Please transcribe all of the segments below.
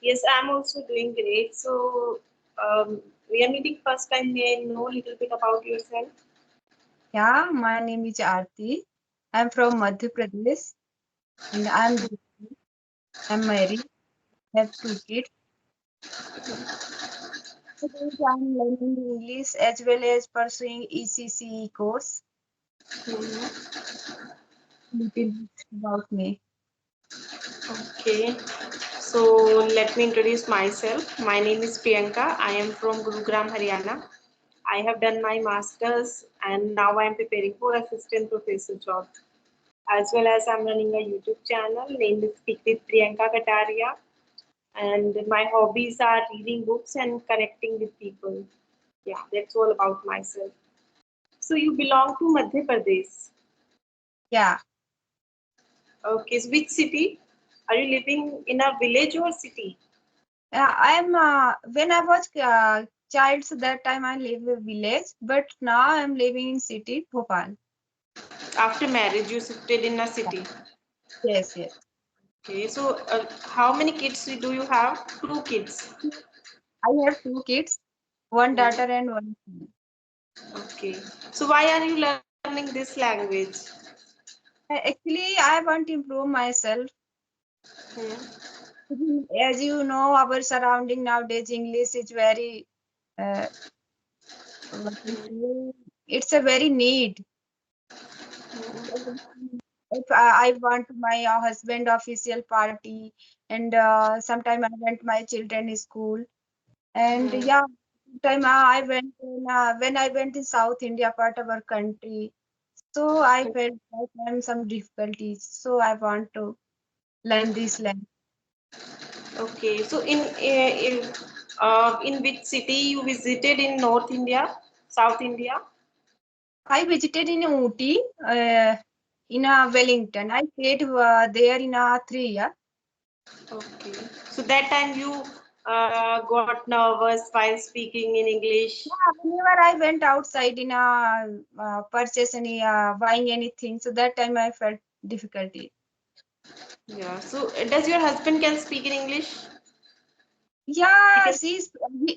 Yes, I'm also doing great. So, we are meeting first time. May I know a little bit about yourself? Yeah, my name is Aarti. I'm from Madhya Pradesh and I'm married, have two kids. Today I'm learning English as well as pursuing ECC course. Mhm. Little bit about me. Okay. So, let me introduce myself. My name is Priyanka. I am from Gurugram, Haryana. I have done my master's and now I am preparing for assistant professor job. As well as I'm running a YouTube channel named Speak with Priyanka Katariya. And my hobbies are reading books and connecting with people. Yeah, that's all about myself. So you belong to Madhya Pradesh. Yeah, Okay, so which city? Are you living in a village or city? I'm when I was child, so that time I live in village, but now I'm living in city, Bhopal. After marriage, you shifted in a city. Yes, yes. Okay, so how many kids do you have? Two kids. I have two kids, one daughter Hmm. and one son. Okay, so why are you learning this language? Actually, I want to improve myself. Hmm. As you know, our surrounding nowadays, English is very, uh, what we say, it's a very need. If I want my husband official party, and sometime I went my children school, and Hmm. yeah, time I went when I went in South India part of our country, so I felt like I'm some difficulties. So I want to learn this language. Okay, so in which city you visited in North India, South India? I visited in Ooty, in Wellington. I stayed there in 3 years. Okay, so that time you got nervous while speaking in English. Yeah, whenever I went outside in purchase any buying anything, so that time I felt difficulty. Yeah. So does your husband can speak in English? He Yeah, can.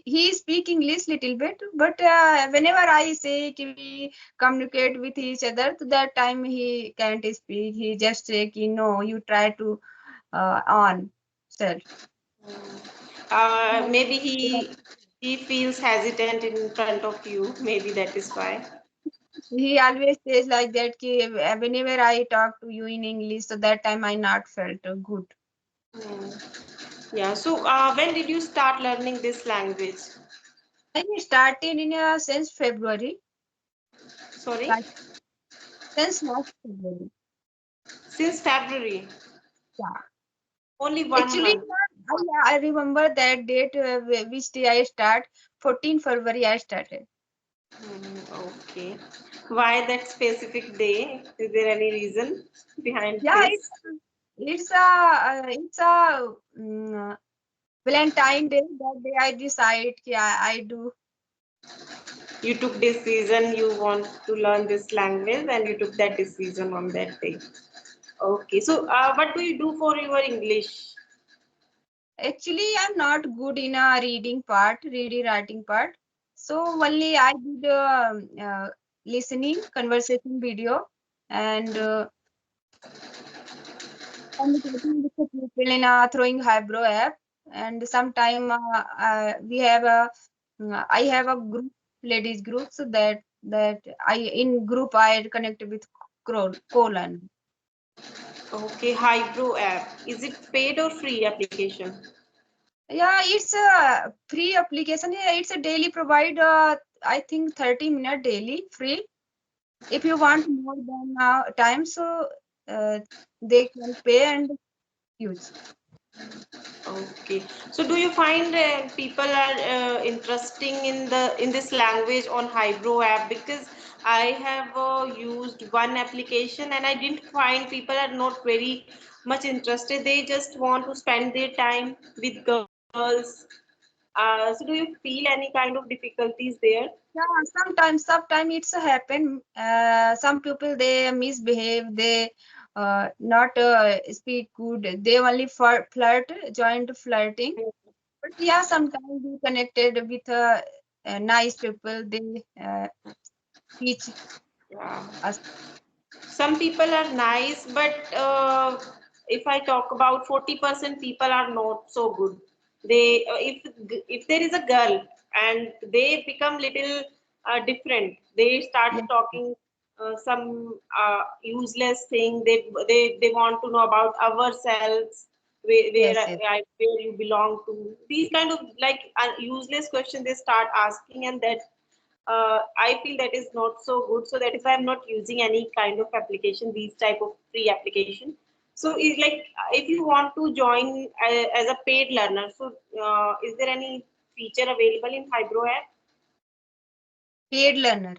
he speak English little bit, but whenever I say ki we communicate with each other, to that time he can't speak. He just say ki no, you try to on self. Maybe he feels hesitant in front of you. Maybe that is why. He always says like that ki whenever I talk to you in English, so that time I not felt good. Hmm. Yeah. So when did you start learning this language? I started in since February. Sorry, Like, since last February. since February. Yeah. Only one Actually, month. I remember that date which day I start. 14 February I started. Okay. Why that specific day? Is there any reason behind Yeah, this? it's a Valentine Day. That day I decide I do. You took decision you want to learn this language and you took that decision on that day. Okay. So what do you do for your English? Actually, I'm not good in a reading writing part. So only I did listening conversation video and communicating with the people in a throwing highbrow app. And sometime we have a I have a group, ladies group, so that I in group I connect with colon. Okay, Hybro app. Is it paid or free application? Yeah, it's a free application. Yeah, it's a daily provide. I think 30 minute daily free. If you want more than time, so uh, they can pay and use. Okay. So do you find people are interesting in this language on Hybro app? Because I have used one application and I didn't find people are not very much interested. They just want to spend their time with girls. So do you feel any kind of difficulties there? Yeah, sometimes it's happen. Some people they misbehave. They not speak good. They only flirt, joined flirting. But yeah, sometimes we connected with nice people. They teach Yeah. us. Some people are nice, but if I talk about 40% people are not so good. They if there is a girl and they become little different, they start Yes, talking some useless thing. They want to know about ourselves, yes, yes. where you belong to. These kind of like useless questions they start asking, and that I feel that is not so good. So that is why I'm not using any kind of application, these type of free application. So is like if you want to join as a paid learner, so is there any feature available in Hybro app? Paid learner.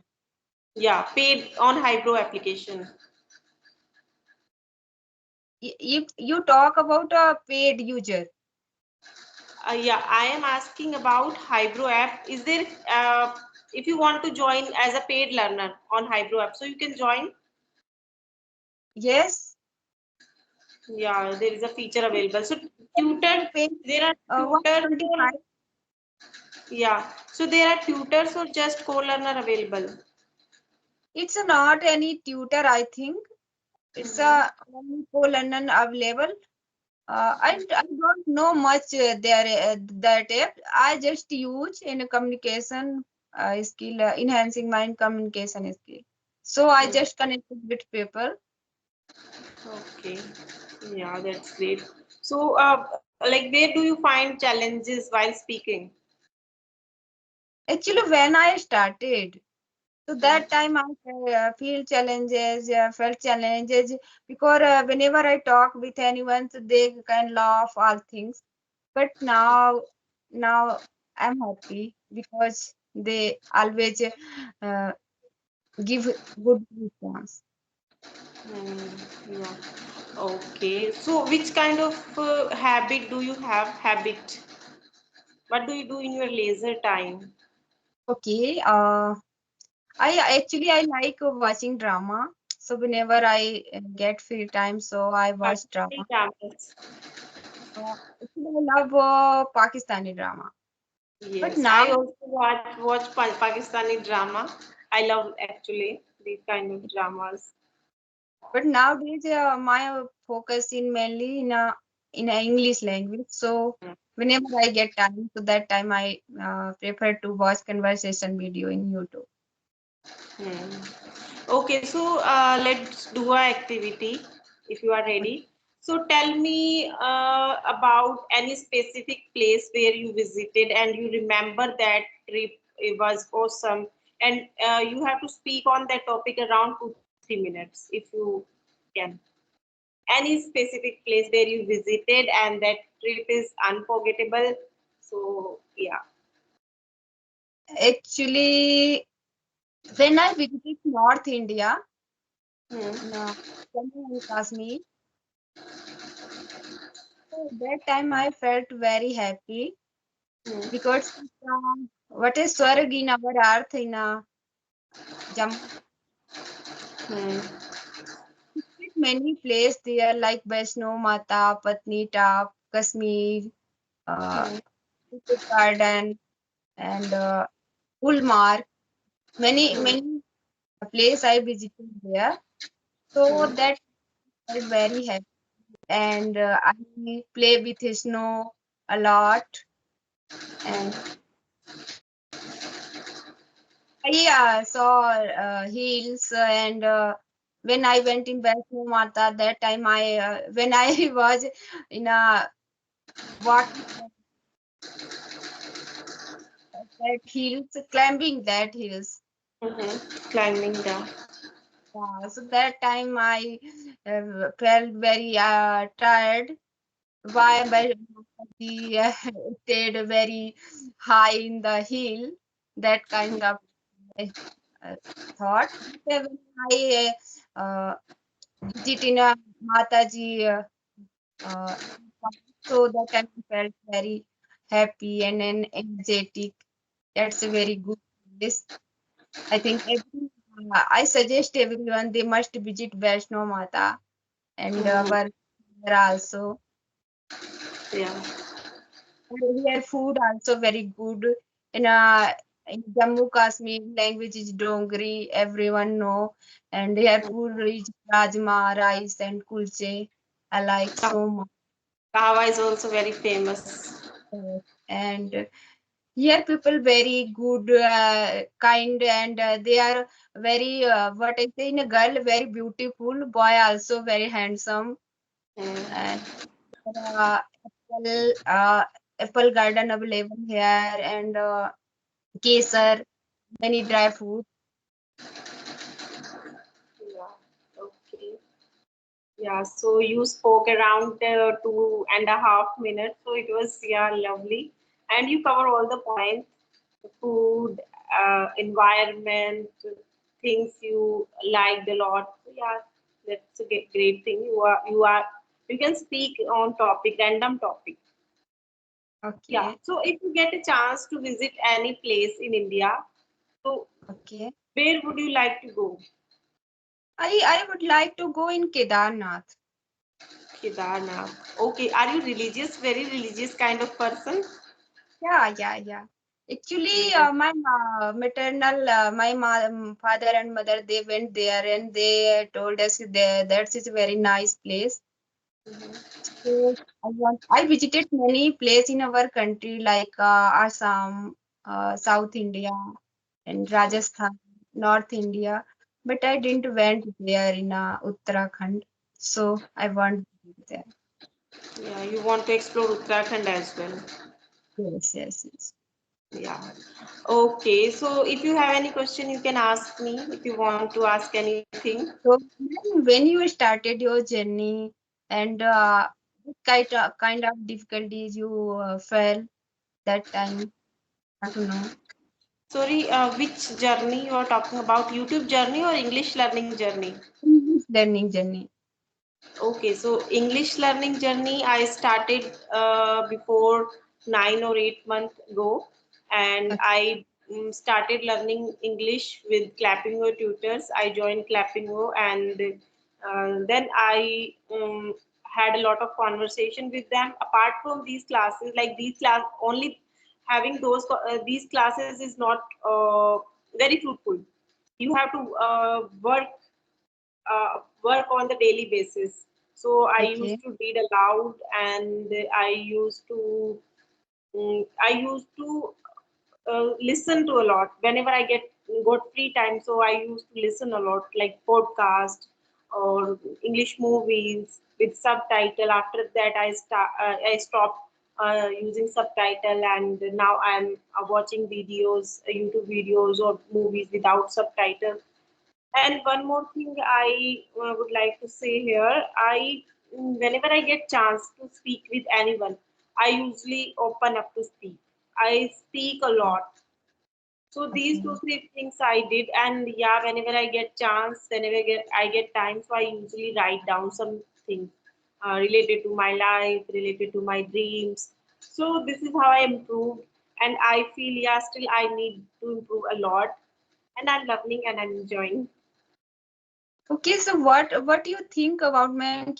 Yeah, paid on Hybro application. You talk about a paid user. Yeah, I am asking about Hybro app. Is there if you want to join as a paid learner on Hybro app, so you can join. Yes. Yeah, there is a feature available. So You tutor, pay there are tutors for 125. yeah. So there are tutors or just co-learner available. It's not any tutor, I think. It's Mm-hmm. a only co-learner available. I don't know much there that app. I just use in a communication skill, enhancing my communication skill. So I just connected with people. Okay. Yeah, that's great. So, like, where do you find challenges while speaking? Actually, when I started, so Mm. that time I feel challenges, felt challenges because whenever I talk with anyone, so they can laugh all things. But now I'm happy because they always uh, give good response. Yeah. Okay. So, which kind of habit do you have? Habit. What do you do in your leisure time? Okay. I like watching drama. So whenever I get free time, so I watch Pakistani drama. dramas. Actually, I love Pakistani drama. But Yes, I now, also watch Pakistani drama. I love actually these kind of dramas. but nowadays, my focus in mainly in a English language. So whenever I get time, so that time I prefer to watch conversation video in YouTube. Hmm. Okay, so let's do a activity if you are ready. So tell me about any specific place where you visited and you remember that trip. It was awesome, and you have to speak on that topic around 2-3 minutes if you can. Any specific place where you visited and that trip is unforgettable. So yeah. Actually, when I visited North India, Hmm. uh, Jammu and Kashmir, so that time I felt very happy Hmm. because what is Swarg in our earth in Jammu. Hmm. Many places there like Vaishno Mata, Patnitop, Kashmir, uh, Hmm. Cricket Garden, and Gulmarg. Hmm. Many place I visited there. So Hmm. that felt very happy, and I play with snow a lot, and Hmm. I saw hills and. When I went in Vaishno Mata, that time when I was in a walking that hills, climbing that hills. Mm-hmm. Climbing down. So that time I felt very tired. Why? But the stayed very high in the hill. That kind of uh, thought. But when I visit in a Mataji, uh, so that time I felt very happy and energetic. That's a very good place. I think I suggest everyone they must visit Vaishno Mata. and Mm-hmm. work there also. Yeah. And here food also very good. In in Jammu Kashmir language is Dongri, everyone know. And here food is rajma, rice and kulche. I like so much. Kahwa is also very famous. And here people very good, kind, and they are very what I say in a girl very beautiful, boy also very handsome. Mm. And apple apple garden available here, and kesar, many dry food. Yeah. Okay. Yeah. So you spoke around 2.5 minutes. So it was, yeah, lovely, and you cover all the points: food, environment, things you liked a lot. So yeah, that's a great thing. You can speak on topic, random topic. Yeah. Okay, So if you get a chance to visit any place in India, so okay. where would you like to go? I would like to go in Kedarnath. Kedarnath. Okay. Are you religious? Very religious kind of person? Yeah. Actually, Mm-hmm. my maternal, father and mother, they went there and they told us that is a very nice place. So I visited many places in our country like Assam, South India, and Rajasthan, North India, but I didn't went there in Uttarakhand. So I want to go there. Yeah. You want to explore Uttarakhand as well. Yes. Yeah. Okay. So if you have any question, you can ask me if you want to ask anything. So when you started your journey, and what kind of difficulties you felt that time, want to know. Sorry, which journey you are talking about? YouTube journey or English learning journey? English learning journey. Okay, so English learning journey I started before 9 or 8 months ago, and Okay, I started learning English with Clapingo tutors. I joined Clapingo, and then I had a lot of conversation with them. Apart from these classes, like these class, only having these classes is not very fruitful. You have to work on the daily basis. So I okay, used to read aloud, and I used to listen to a lot whenever I got free time. So I used to listen a lot, like podcast or English movies with subtitle. After that, I stopped using subtitle, and now I'm watching videos, YouTube videos or movies without subtitle. And one more thing I would like to say here, whenever I get chance to speak with anyone, I usually open up to speak. I speak a lot. So these okay, 2 3 things I did, and yeah, whenever I get chance, whenever I get time, so I usually write down some things related to my life, related to my dreams. So this is how I improved, and I feel, yeah, still I need to improve a lot, and I'm loving and I'm enjoying. okay. So what do you think about many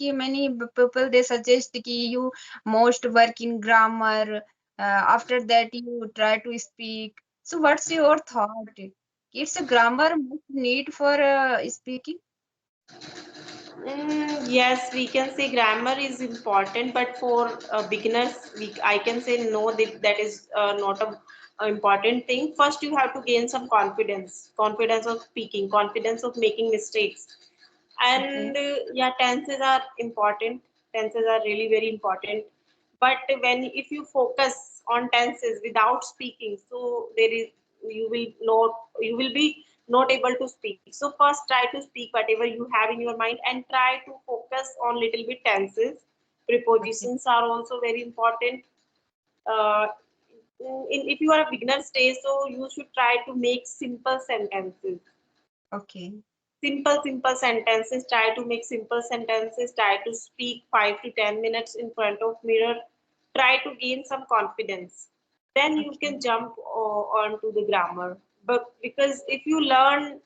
people they suggest कि you most work in grammar. After that you try to speak. So what's your thought? It's a grammar must need for speaking. Yes, we can say grammar is important, but for beginners, I can say no, that is not a important thing. First, you have to gain some confidence, confidence of speaking, confidence of making mistakes. Okay, And yeah, tenses are important. Tenses are really very important. But when if you focus on tenses without speaking, so there is you will be not able to speak. So first try to speak whatever you have in your mind, and try to focus on little bit tenses. okay, Prepositions are also very important. uh, if you are a beginner stage, so you should try to make simple sentences. okay, Simple sentences. Try to make simple sentences. Try to speak 5 to 10 minutes in front of mirror. Try to gain some confidence. Then you okay. can jump onto the grammar. But because if you learn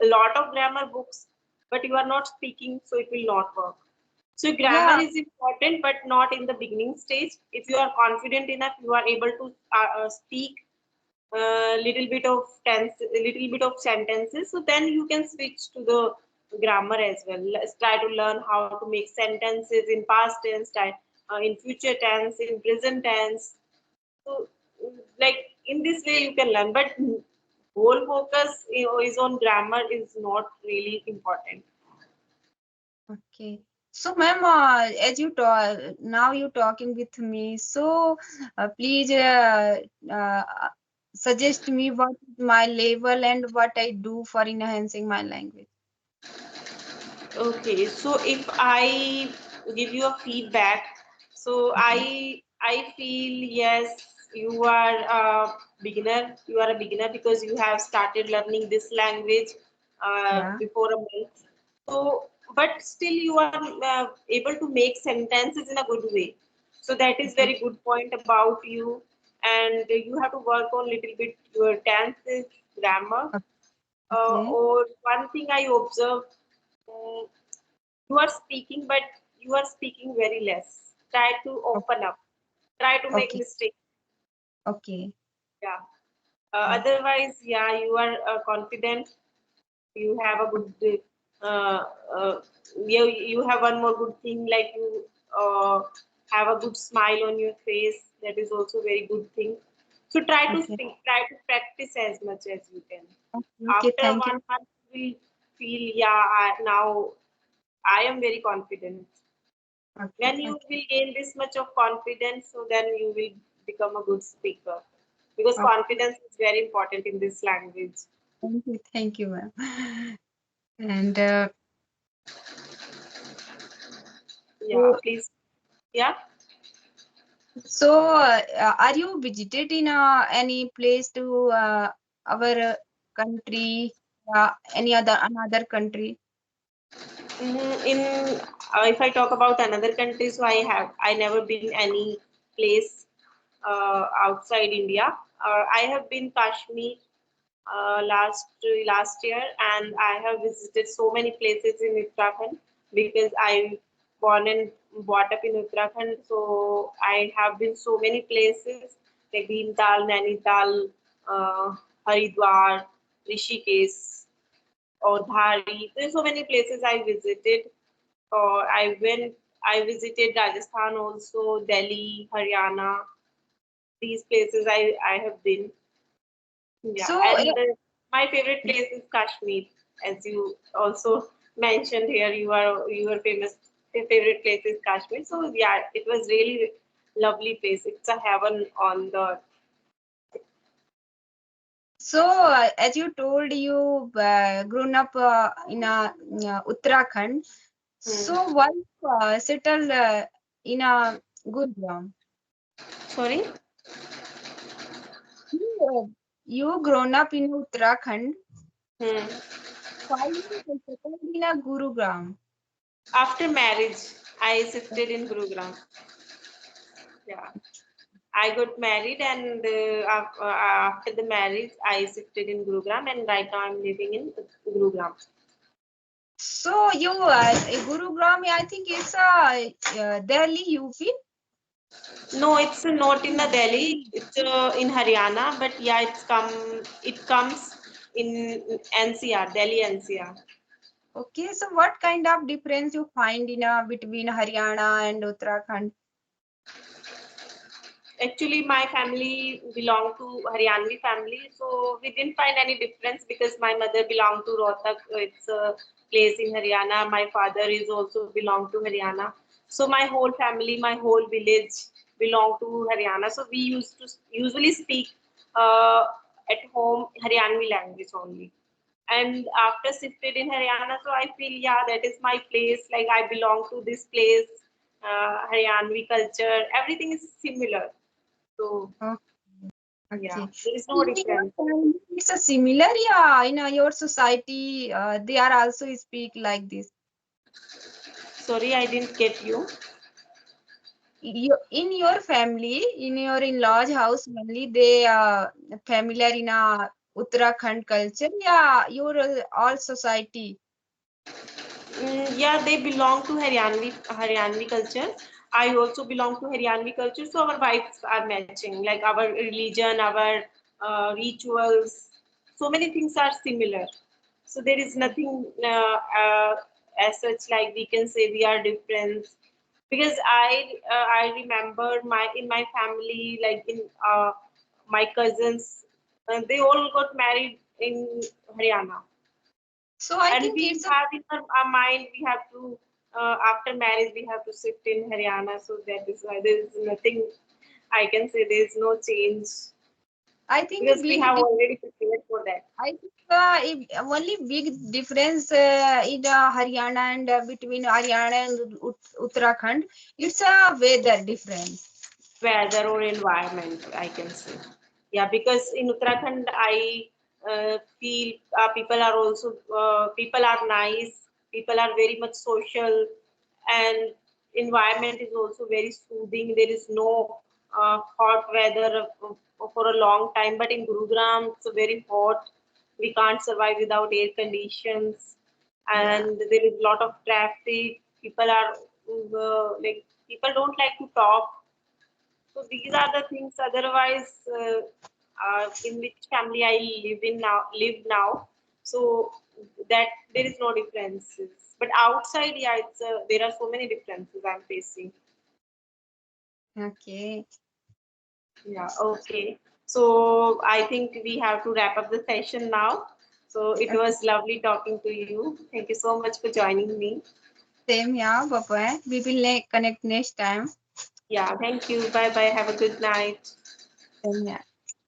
a lot of grammar books, but you are not speaking, so it will not work. So grammar Yeah. is important, but not in the beginning stage. If you are confident enough, you are able to speak a little bit of sentences. So then you can switch to the grammar as well. Let's try to learn how to make sentences in past tense, in future tense, in present tense. So, like in this way, you can learn. But whole focus is on grammar is not really important. Okay. So, ma'am, as you talk now, you talking with me. So, please uh, suggest me what is my level and what I do for enhancing my language. Okay, so if I give you a feedback, so Okay. I feel yes, you are a beginner. You are a beginner because you have started learning this language Yeah. before a month. So, but still you are able to make sentences in a good way. So that is Okay. very good point about you, and you have to work on little bit your tenses, grammar. Okay. Or one thing I observed. You are speaking, but you are speaking very less. Try to open up. Try to make Okay. mistakes. Okay. Yeah. Okay. Otherwise, yeah, you are confident. You have a good. Uh, uh, you have one more good thing, like you have a good smile on your face. That is also very good thing. So try to Okay. speak. Try to practice as much as you can. Okay. Okay. After Thank you. 1 month, you will feel, yeah, now I am very confident. Okay. When you Okay. will gain this much of confidence, so then you will become a good speaker, because Okay. confidence is very important in this language. Thank you. Thank you, ma'am. And Yeah, please. Yeah. so, are you visited in any place to our country, any other another country? In if I talk about another country, so I never been any place outside India. I have been Kashmir last year, and I have visited so many places in Uttarakhand because I born and brought up in Uttarakhand. So I have been so many places like Bhimtal, Nainital, Haridwar, Rishikesh, or Dhari. There's so many places I visited. I visited Rajasthan also, Delhi, Haryana. These places I have been. Yeah, So, and my favorite place is Kashmir, as you also mentioned here. You are famous. Your favorite place is Kashmir. So yeah, it was really lovely place. It's a heaven on the. so as you told, you grown up in Uttarakhand. Hmm. So, why settle in a Gurgaon? Sorry. You grown up in Uttarakhand. Hmm. Why you settled in a Gurugram? After marriage, I shifted in Gurugram. Yeah. I got married, and after the marriage, I shifted in Gurugram, and right now I'm living in Gurugram. So you Gurugram, I think it's Delhi, UP. No, it's not in the Delhi. It's in Haryana, but yeah, It comes in NCR, Delhi NCR. Okay, so what kind of difference you find in between Haryana and Uttarakhand? Actually, my family belonged to Haryanvi family, so we didn't find any difference because my mother belonged to Rohtak. It's a place in Haryana. My father is also belonged to Haryana. So my whole family, my whole village belonged to Haryana. So we used to usually speak uh, at home Haryanvi language only. And after shifted in Haryana, so I feel, yeah, that is my place. Like I belong to this place, Haryanvi culture. Everything is similar. So Oh, yeah, okay. there is no In your difference. family, it's a similar, yeah. In your society, they are also speak like this. Sorry, I didn't get you. In your family, in your in-laws house only, they familiar in Uttarakhand culture. Yeah, your all society. Yeah, they belong to Haryanvi culture. I also belong to Haryanvi culture, so our vibes are matching. Like our religion, our rituals, so many things are similar. So there is nothing as such like we can say we are different. Because I remember my in my family, like in my cousins, they all got married in Haryana, So I and think we it's a, have in our mind we have to after marriage we have to shift in Haryana, so that is why there is nothing I can say, there is no change I think because we big have already prepared for that. I think only big difference in Haryana and between Haryana and Uttarakhand, it's a weather difference. Weather or environment I can say. Yeah, because in Uttarakhand I feel people are also people are nice, people are very much social, and environment is also very soothing. There is no hot weather for a long time, but in Gurugram it's very hot. We can't survive without air conditions, Yeah. and there is a lot of traffic. People are like people don't like to talk, so these are the things. Otherwise, in which family I live now, so that there is no differences. But outside, yeah, there are so many differences I'm facing. Okay. Yeah, okay. So I think we have to wrap up the session now. So it Okay. was lovely talking to you. Thank you so much for joining me. Same, yeah, bye. We will connect next time. Yeah, thank you. Bye bye. Have a good night. Same, yeah.